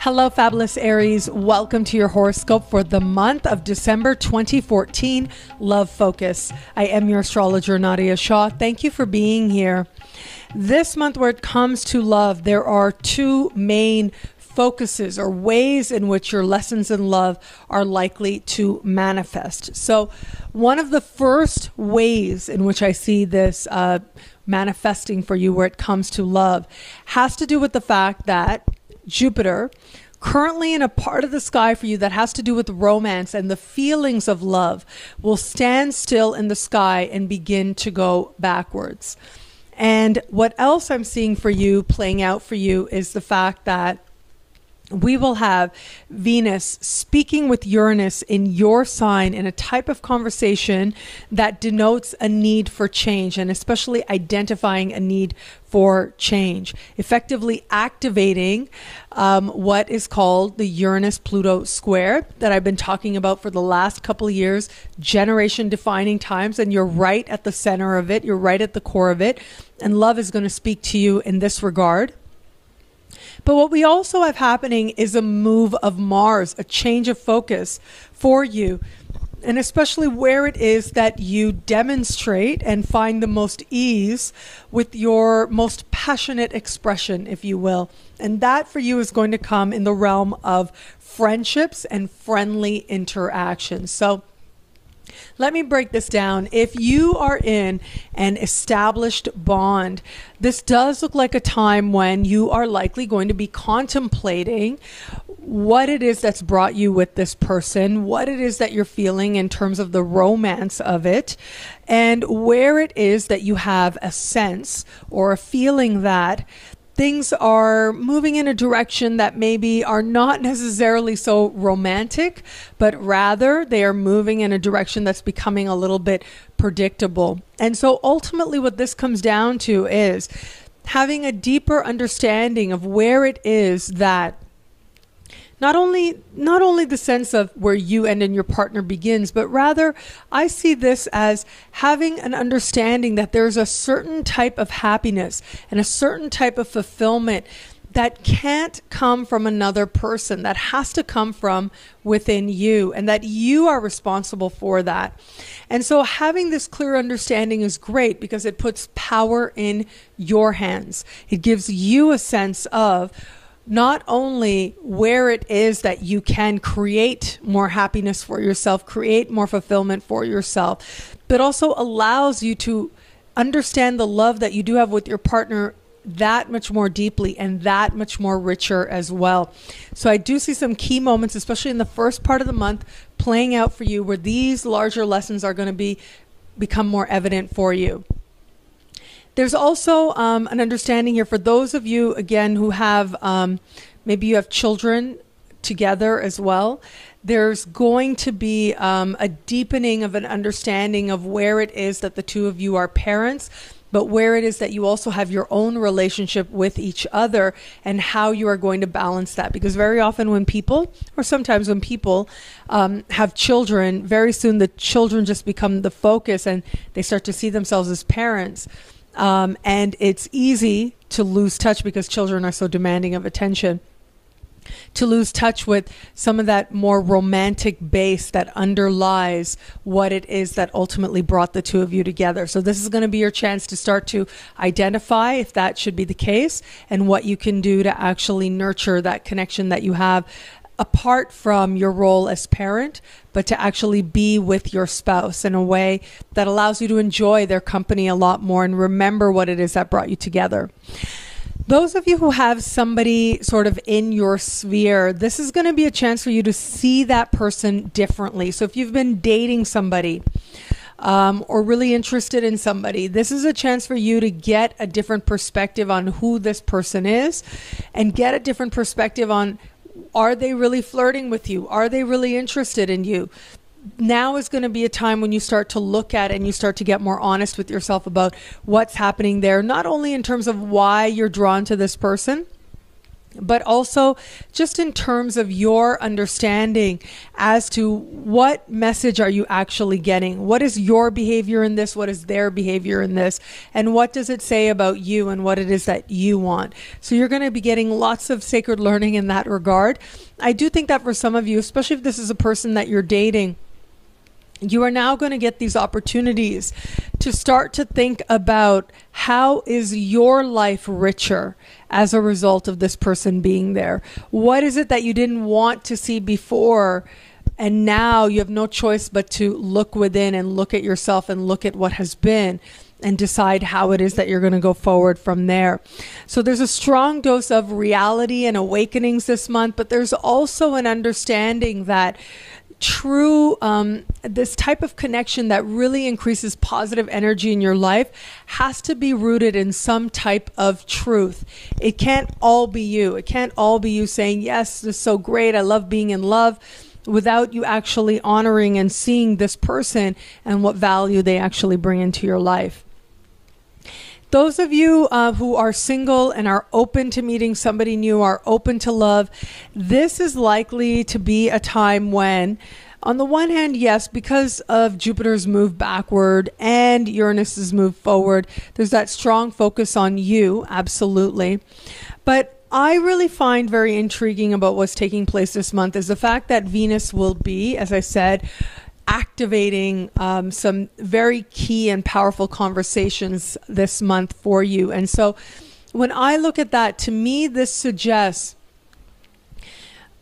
Hello, fabulous Aries. Welcome to your horoscope for the month of December 2014, Love Focus. I am your astrologer, Nadiya Shah. Thank you for being here. This month, where it comes to love, there are two main focuses or ways in which your lessons in love are likely to manifest. So one of the first ways in which I see this manifesting for you where it comes to love has to do with the fact that Jupiter, currently in a part of the sky for you that has to do with romance and the feelings of love, will stand still in the sky and begin to go backwards. And what else I'm seeing for you, playing out for you, is the fact that we will have Venus speaking with Uranus in your sign in a type of conversation that denotes a need for change, and especially identifying a need for change, effectively activating what is called the Uranus-Pluto square that I've been talking about for the last couple of years, generation defining times, and you're right at the center of it, you're right at the core of it, and love is going to speak to you in this regard. But what we also have happening is a move of Mars, a change of focus for you, and especially where it is that you demonstrate and find the most ease with your most passionate expression, if you will. And that for you is going to come in the realm of friendships and friendly interactions. So let me break this down. If you are in an established bond, this does look like a time when you are likely going to be contemplating what it is that's brought you with this person, what it is that you're feeling in terms of the romance of it, and where it is that you have a sense or a feeling that things are moving in a direction that maybe are not necessarily so romantic, but rather they are moving in a direction that's becoming a little bit predictable. And so ultimately what this comes down to is having a deeper understanding of where it is that not only the sense of where you end and your partner begins, but rather I see this as having an understanding that there's a certain type of happiness and a certain type of fulfillment that can't come from another person, that has to come from within you, and that you are responsible for that. And so having this clear understanding is great because it puts power in your hands. It gives you a sense of not only where it is that you can create more happiness for yourself, create more fulfillment for yourself, but also allows you to understand the love that you do have with your partner that much more deeply and that much more richer as well. So I do see some key moments, especially in the first part of the month, playing out for you where these larger lessons are going to become more evident for you. There's also an understanding here for those of you, again, who have, maybe you have children together as well. There's going to be a deepening of an understanding of where it is that the two of you are parents, but where it is that you also have your own relationship with each other and how you are going to balance that. Because very often when people, or sometimes when people have children, very soon the children just become the focus and they start to see themselves as parents. And it's easy to lose touch because children are so demanding of attention, to lose touch with some of that more romantic base that underlies what it is that ultimately brought the two of you together. So this is going to be your chance to start to identify if that should be the case and what you can do to actually nurture that connection that you have apart from your role as parent, but to actually be with your spouse in a way that allows you to enjoy their company a lot more and remember what it is that brought you together. Those of you who have somebody sort of in your sphere, this is going to be a chance for you to see that person differently. So if you've been dating somebody or really interested in somebody, this is a chance for you to get a different perspective on who this person is and get a different perspective on, are they really flirting with you? Are they really interested in you? Now is going to be a time when you start to look at and you start to get more honest with yourself about what's happening there, not only in terms of why you're drawn to this person, but also just in terms of your understanding as to what message are you actually getting? What is your behavior in this? What is their behavior in this? And what does it say about you and what it is that you want? So you're going to be getting lots of sacred learning in that regard. I do think that for some of you, especially if this is a person that you're dating, you are now going to get these opportunities to start to think about how is your life richer as a result of this person being there? What is it that you didn't want to see before? And now you have no choice but to look within and look at yourself and look at what has been and decide how it is that you're going to go forward from there. So there's a strong dose of reality and awakenings this month, but there's also an understanding that true, this type of connection that really increases positive energy in your life has to be rooted in some type of truth. It can't all be you. It can't all be you saying, yes, this is so great, I love being in love, without you actually honoring and seeing this person and what value they actually bring into your life. Those of you who are single and are open to meeting somebody new, are open to love, this is likely to be a time when, on the one hand, yes, because of Jupiter's move backward and Uranus's move forward, there's that strong focus on you, absolutely. But I really find very intriguing about what's taking place this month is the fact that Venus will be, as I said, activating some very key and powerful conversations this month for you. And so when I look at that, to me, this suggests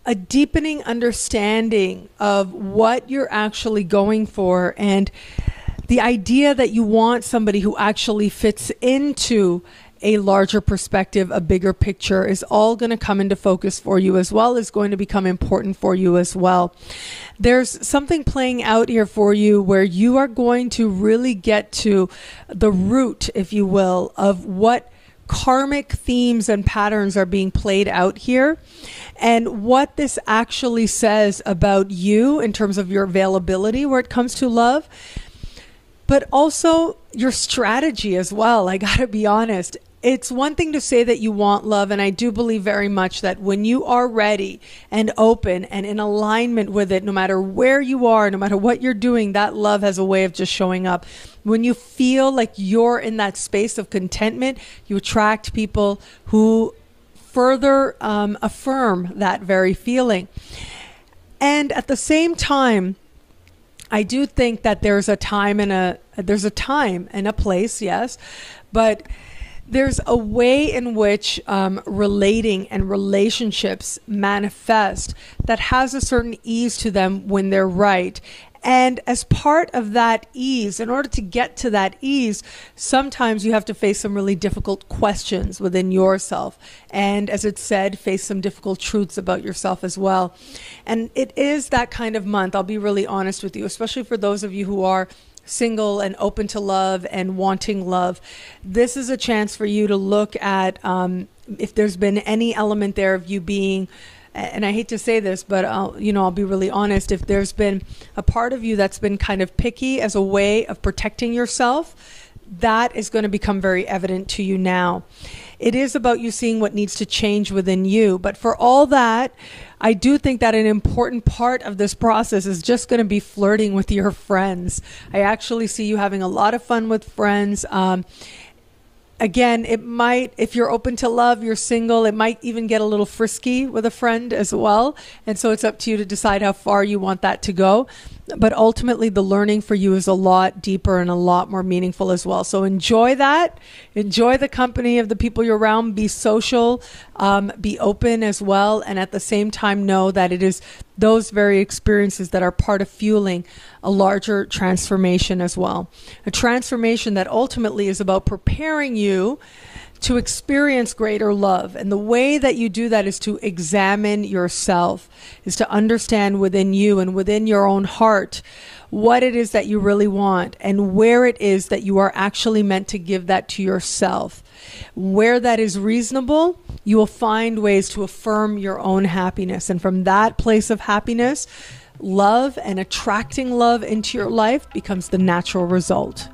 a deepening understanding of what you're actually going for, and the idea that you want somebody who actually fits into a larger perspective, a bigger picture, is all going to come into focus for you, as well as going to become important for you as well. There's something playing out here for you where you are going to really get to the root, if you will, of what karmic themes and patterns are being played out here, and what this actually says about you in terms of your availability where it comes to love, but also your strategy as well. I gotta be honest. It's one thing to say that you want love, and I do believe very much that when you are ready and open and in alignment with it, no matter where you are, no matter what you're doing, that love has a way of just showing up. When you feel like you're in that space of contentment, you attract people who further affirm that very feeling. And at the same time, I do think that there's a time and a place, yes, but there's a way in which relating and relationships manifest that has a certain ease to them when they're right. And as part of that ease, in order to get to that ease, sometimes you have to face some really difficult questions within yourself. And as it said, face some difficult truths about yourself as well. And it is that kind of month, I'll be really honest with you, especially for those of you who are single and open to love and wanting love. This is a chance for you to look at if there's been any element there of you being, and I hate to say this, but I'll be really honest, if there's been a part of you that's been kind of picky as a way of protecting yourself, that is going to become very evident to you now. It is about you seeing what needs to change within you. But for all that, I do think that an important part of this process is just going to be flirting with your friends. I actually see you having a lot of fun with friends. Again, it might, if you're open to love, you're single, it might even get a little frisky with a friend as well. And so it's up to you to decide how far you want that to go. But ultimately, the learning for you is a lot deeper and a lot more meaningful as well. So enjoy that. Enjoy the company of the people you're around. Be social. Be open as well. And at the same time, know that it is those very experiences that are part of fueling a larger transformation as well. A transformation that ultimately is about preparing you to experience greater love. And the way that you do that is to examine yourself, is to understand within you and within your own heart what it is that you really want and where it is that you are actually meant to give that to yourself. Where that is reasonable, you will find ways to affirm your own happiness. And from that place of happiness, love and attracting love into your life becomes the natural result.